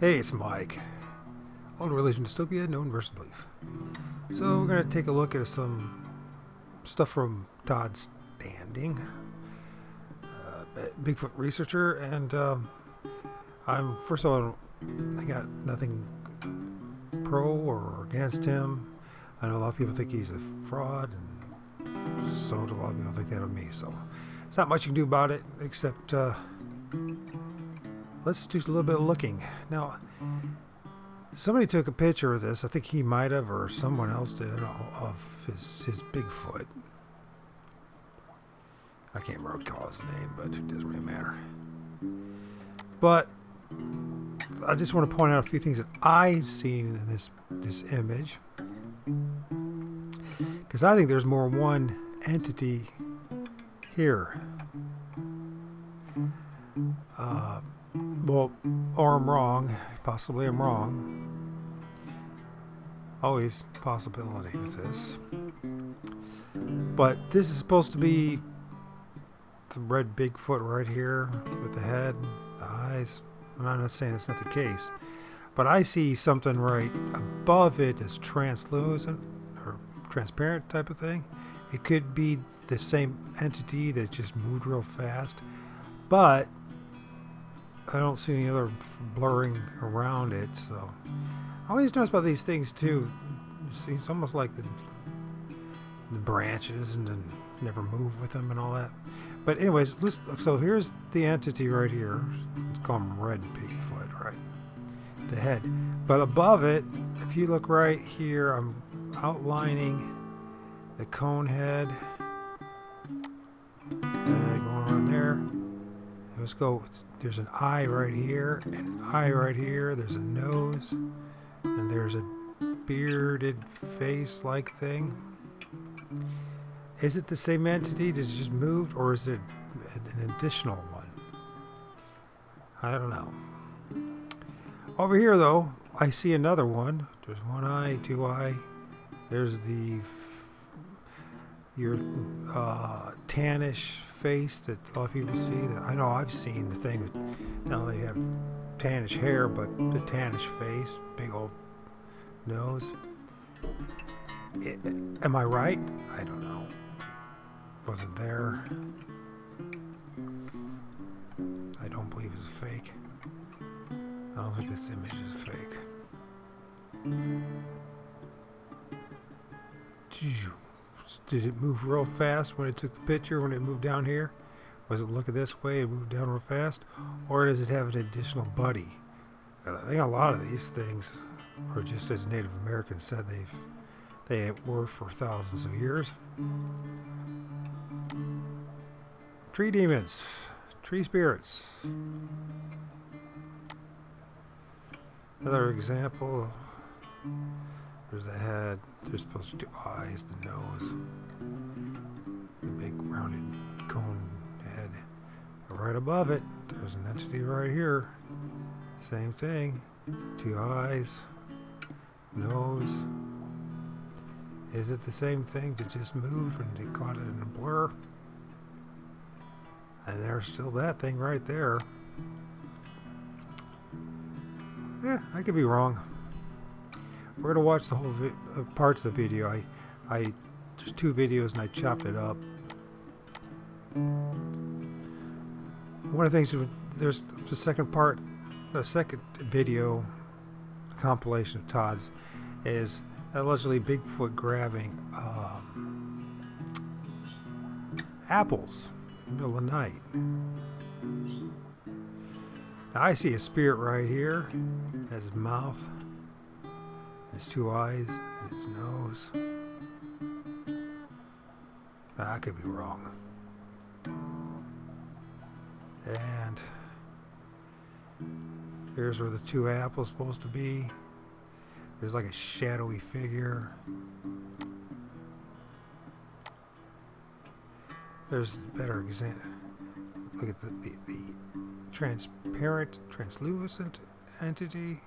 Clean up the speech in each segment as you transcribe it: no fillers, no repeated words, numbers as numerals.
Hey, it's Mike. Old religion, dystopia, known versus belief. So we're going to take a look at some stuff from Todd Standing, Bigfoot researcher, and I'm first of all, I got nothing pro or against him. I know a lot of people think he's a fraud, and so do a lot of people think that of me. So it's not much you can do about it except let's do a little bit of looking. Now, somebody took a picture of this. I think he might have, or someone else did, of his Bigfoot. I can't recall his name, but it doesn't really matter. But I just want to point out a few things that I've seen in this image, because I think there's more than one entity here. Well, or I'm wrong. Possibly I'm wrong. Always a possibility with this. But this is supposed to be the red Bigfoot right here with the head, the eyes. I'm not saying it's not the case, but I see something right above it that's translucent or transparent type of thing. It could be the same entity that just moved real fast, but I don't see any other blurring around it. So I always notice about these things too. It's almost like the branches and then never move with them and all that. But anyways, so here's the entity right here. Let's call him red Bigfoot, right? The head. But above it, if you look right here, I'm outlining the cone head. And going around there. Let's go. There's an eye right here, and an eye right here. There's a nose, and there's a bearded face-like thing. Is it the same entity that just moved, or is it an additional one? I don't know. Over here, though, I see another one. There's one eye, two eye. There's your tannish face that a lot of people see. That I know I've seen the thing with, not only have tannish hair, but the tannish face, big old nose. Am I right? I don't know. Wasn't there. I don't believe it's fake. I don't think this image is fake. Did it move real fast when it took the picture, when it moved down here? Was it looking this way and moved down real fast? Or does it have an additional buddy? I think a lot of these things are just as Native Americans said they were for thousands of years. Tree demons, tree spirits. Another example. There's the head. There's supposed to be two eyes, the nose, the big rounded cone head. But right above it, there's an entity right here. Same thing. Two eyes, nose. Is it the same thing that just moved when they caught it in a blur? And there's still that thing right there. Yeah, I could be wrong. We're gonna watch the whole parts of the video. There's two videos and I chopped it up. One of the things, there's the second part, the second video, the compilation of Todd's, is allegedly Bigfoot grabbing apples in the middle of the night. Now I see a spirit right here, has his mouth, his two eyes, his nose. I could be wrong. And here's where the two apples supposed to be. There's like a shadowy figure. There's a better example. Look at the transparent, translucent entity.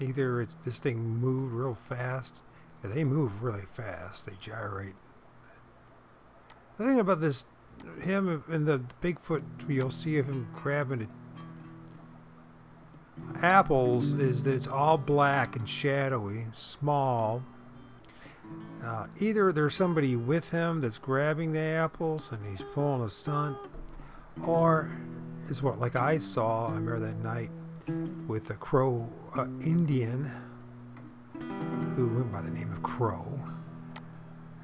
Either it's this thing moved real fast. Yeah, they move really fast. They gyrate. The thing about this, him and the Bigfoot, you'll see of him grabbing apples is that it's all black and shadowy, small. Either there's somebody with him that's grabbing the apples and he's pulling a stunt, or is what like I saw. I remember that night with the Crow Indian who went by the name of Crow,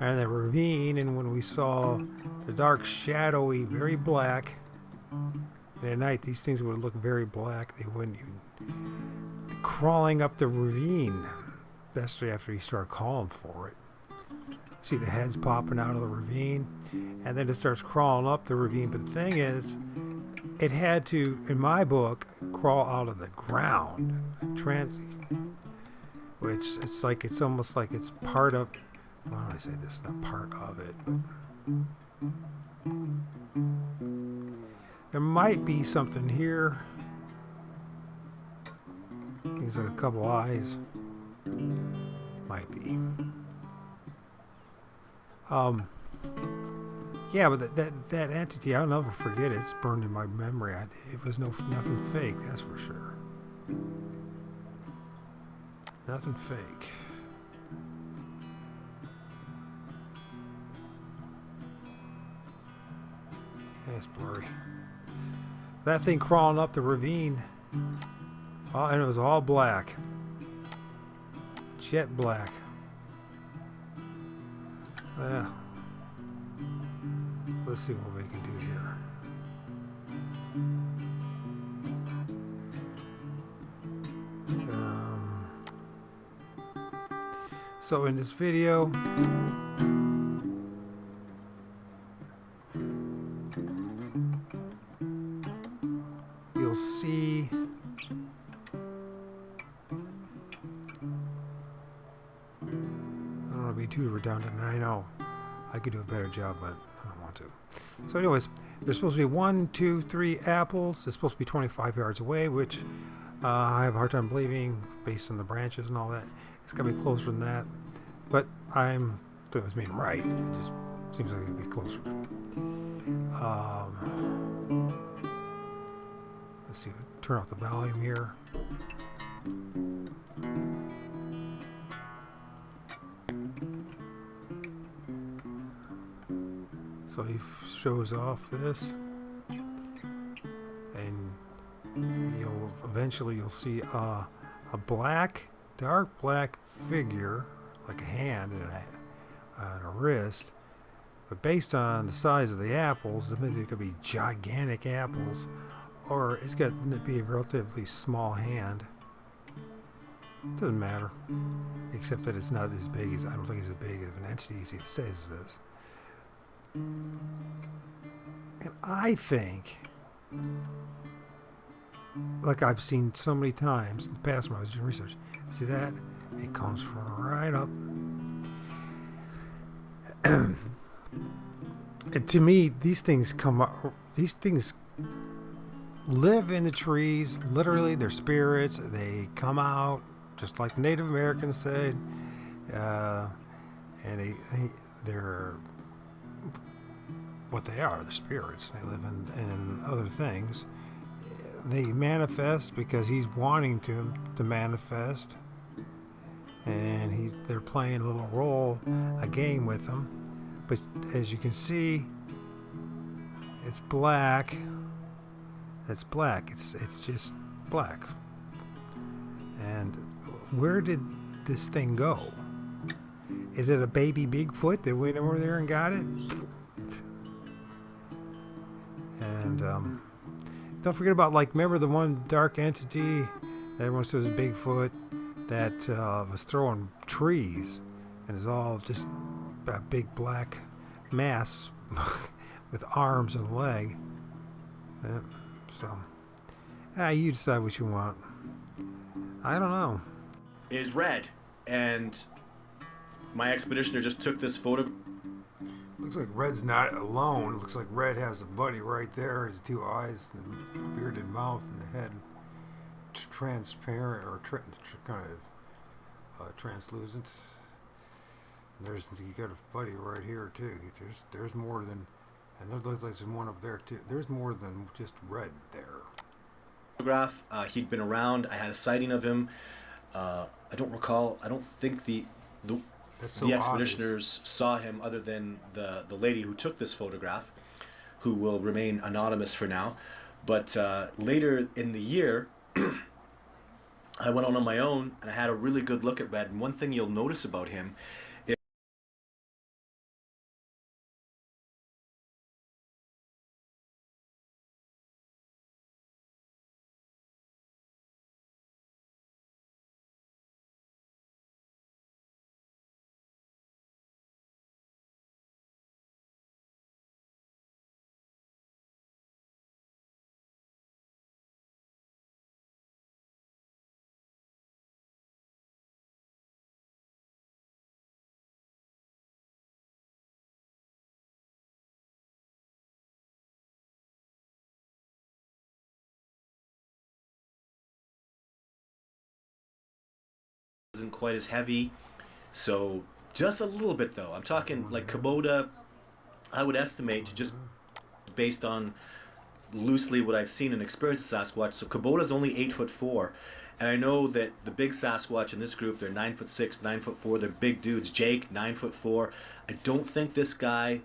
and the ravine. And when we saw the dark, shadowy, very black, and at night these things would look very black. They wouldn't even crawling up the ravine, especially after you start calling for it. See the heads popping out of the ravine, and then it starts crawling up the ravine. But the thing is, it had to, in my book, crawl out of the ground. Which it's like, it's almost like it's part of, why do I say this? Not part of it. There might be something here. Things like a couple eyes. Might be. Yeah, but that entity, I'll never forget it. It's burned in my memory. It was nothing fake, that's for sure. Nothing fake. Yeah, it's blurry. That thing crawling up the ravine, and it was all black. Jet black. Yeah. Let's see what we can do here. So in this video, you'll see I don't want to be too redundant, and I know I could do a better job, but I don't want to. So anyways, there's supposed to be 1, 2, 3 apples. It's supposed to be 25 yards away, which I have a hard time believing based on the branches and all that. It's got to be closer than that. But I'm doing this being right. It just seems like it would be closer. Let's see. Turn off the volume here. So he shows off this, and you'll see a black, dark black figure, like a hand and a wrist. But based on the size of the apples, it could be gigantic apples, or it's got to be a relatively small hand. Doesn't matter, except that it's not as big as, I don't think it's as big of an entity as he says it is. And I think, like I've seen so many times in the past when I was doing research, see that? It comes from right up. And to me, these things live in the trees. Literally, they're spirits. They come out, just like Native Americans said. And they're what they are. They're spirits. They live in other things. They manifest because he's wanting to manifest, and they're playing a little role, a game with him. But as you can see, it's black. It's black. It's just black. And where did this thing go? Is it a baby Bigfoot that went over there and got it? And don't forget about, like, remember the one dark entity that everyone says is Bigfoot that was throwing trees, and is all just a big black mass with arms and a leg. So, you decide what you want. I don't know. Is red, and my expeditioner just took this photo. Looks like Red's not alone. It looks like Red has a buddy right there. His 2 eyes, and bearded mouth, and the head transparent, or kind of translucent. And you got a buddy right here too. There's more than, and there looks like there's one up there too. There's more than just Red there. photograph. He'd been around. I had a sighting of him. I don't recall. I don't think the That's so the obvious. expeditioners saw him other than the lady who took this photograph, who will remain anonymous for now. But later in the year, I went on my own and I had a really good look at Red. And one thing you'll notice about him isn't quite as heavy. So just a little bit though. I'm talking like Kubota, I would estimate to just based on loosely what I've seen and experienced with Sasquatch. So Kubota's only 8'4", and I know that the big Sasquatch in this group, they're 9'6", 9'4". They're big dudes. Jake, 9'4". I don't think this guy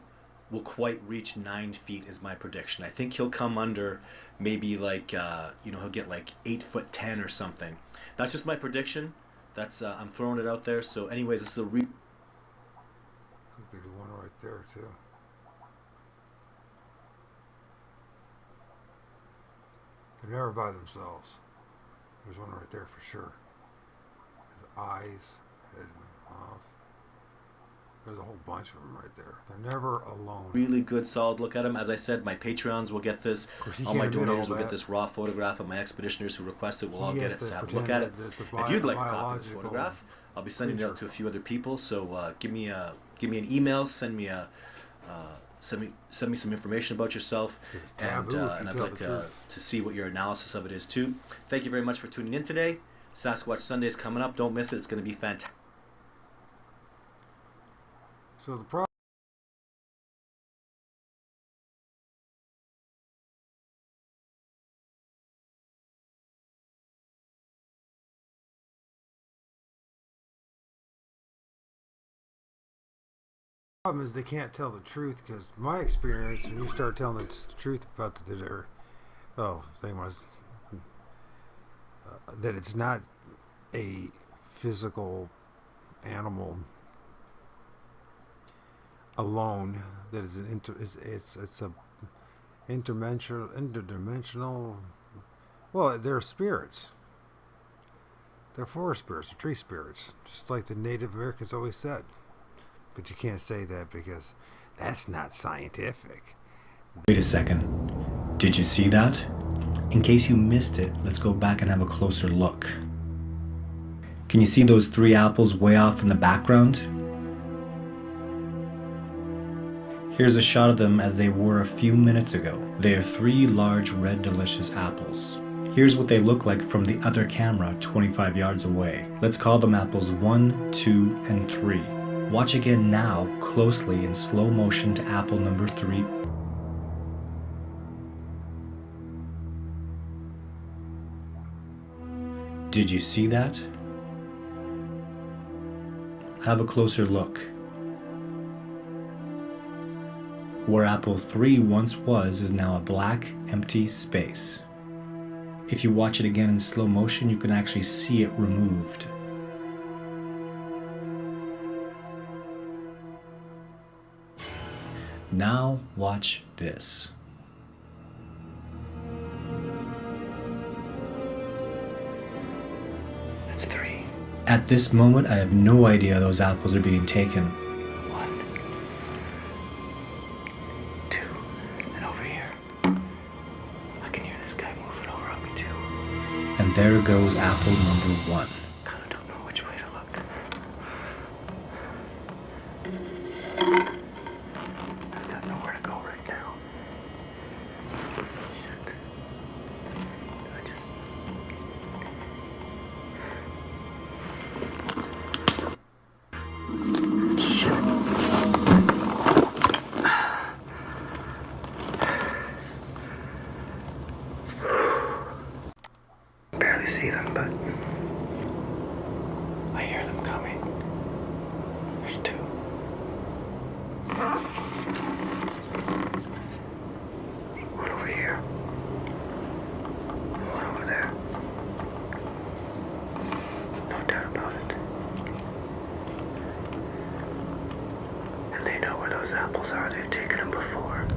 will quite reach 9 feet. Is my prediction. I think he'll come under maybe like he'll get like 8'10" or something. That's just my prediction. That's I'm throwing it out there. So, anyways, this is a I think there's one right there too. They're never by themselves. There's one right there for sure. His eyes, head, mouth. There's a whole bunch of them right there. They're never alone. really good, solid look at him. As I said, my Patreons will get this. Of course, you All can't my admit all donors will get that. this raw photograph of my expeditioners who requested. We'll all He get has it. to So have a pretend look at it. that it's a If you'd like a copy of this biological photograph, I'll be sending it out to a creature. few other people. So give me an email. Send me some information about yourself, It's taboo if you and I'd tell like the truth. to see what your analysis of it is too. Thank you very much for tuning in today. Sasquatch Sunday is coming up. Don't miss it. It's going to be fantastic. So the problem is they can't tell the truth because my experience when you start telling the truth about the thing was that it's not a physical animal alone that is it's a interdimensional. Well, they're spirits. They're forest spirits, tree spirits, just like the Native Americans always said. But you can't say that because that's not scientific. Wait a second. Did you see that? In case you missed it, let's go back and have a closer look. Can you see those 3 apples way off in the background? Here's a shot of them as they were a few minutes ago. They are 3 large red delicious apples. Here's what they look like from the other camera 25 yards away. Let's call them apples 1, 2, and 3. Watch again now closely in slow motion to apple number 3. Did you see that? Have a closer look. Where apple 3 once was is now a black, empty space. If you watch it again in slow motion, you can actually see it removed. Now watch this. That's 3. At this moment, I have no idea those apples are being taken. 1, 2, and over here. I can hear this guy moving over on me too. And there goes apple number 1. Kinda don't know which way to look. I've got nowhere to go right now. Shit. I just... see them, but I hear them coming. There's two. One over here. One over there. No doubt about it. And they know where those apples are. They've taken them before.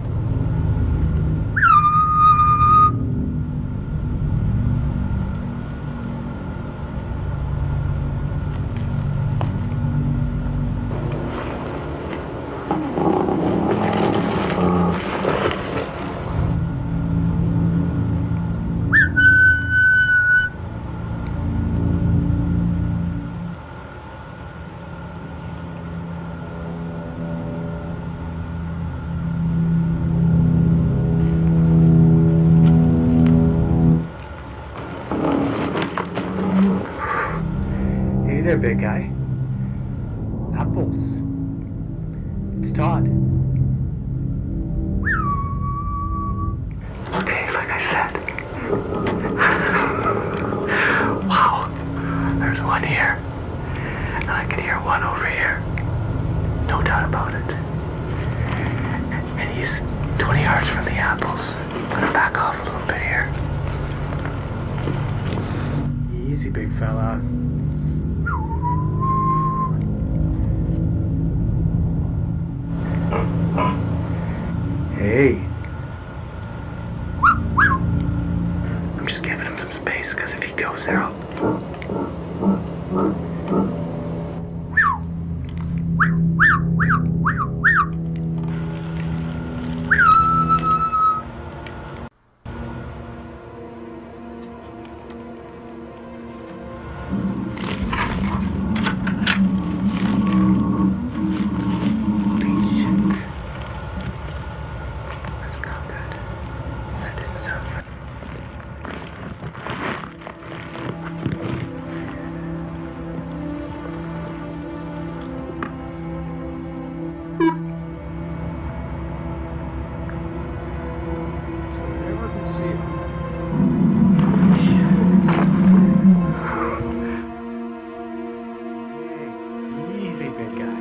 Hey there, big guy. Apples. It's Todd. Okay, like I said. Wow. There's one here. And I can hear one over here. No doubt about it. And he's 20 yards from the apples. I'm gonna back off a little bit here. Easy, big fella. Hey. I'm just giving him some space, because if he goes there, I'll... Never can see him. Easy, big guy.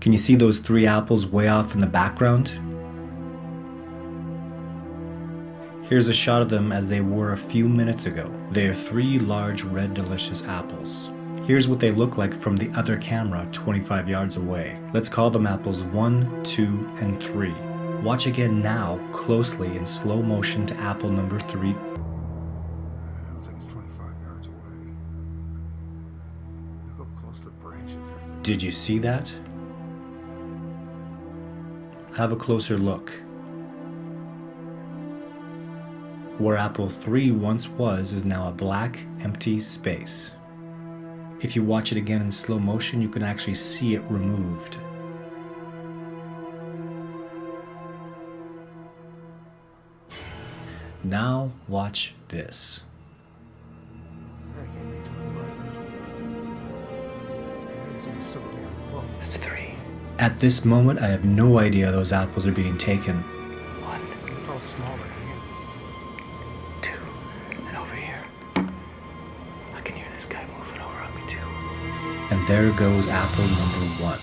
Can you see those three apples way off in the background? Here's a shot of them as they were a few minutes ago. They are three large red delicious apples. Here's what they look like from the other camera 25 yards away. Let's call them apples 1, 2, and 3. Watch again now closely in slow motion to apple number 3. It looks like it's 25 yards away. Look up close to the branches. Did you see that? Have a closer look. Where apple 3 once was is now a black, empty space. If you watch it again in slow motion, you can actually see it removed. Now watch this. That can't be 25 yards away. It needs to be so damn close. That's 3. At this moment, I have no idea those apples are being taken. 1, Look how small the hand is. 2, and over here. I can hear this guy moving over on me too. And there goes apple number 1.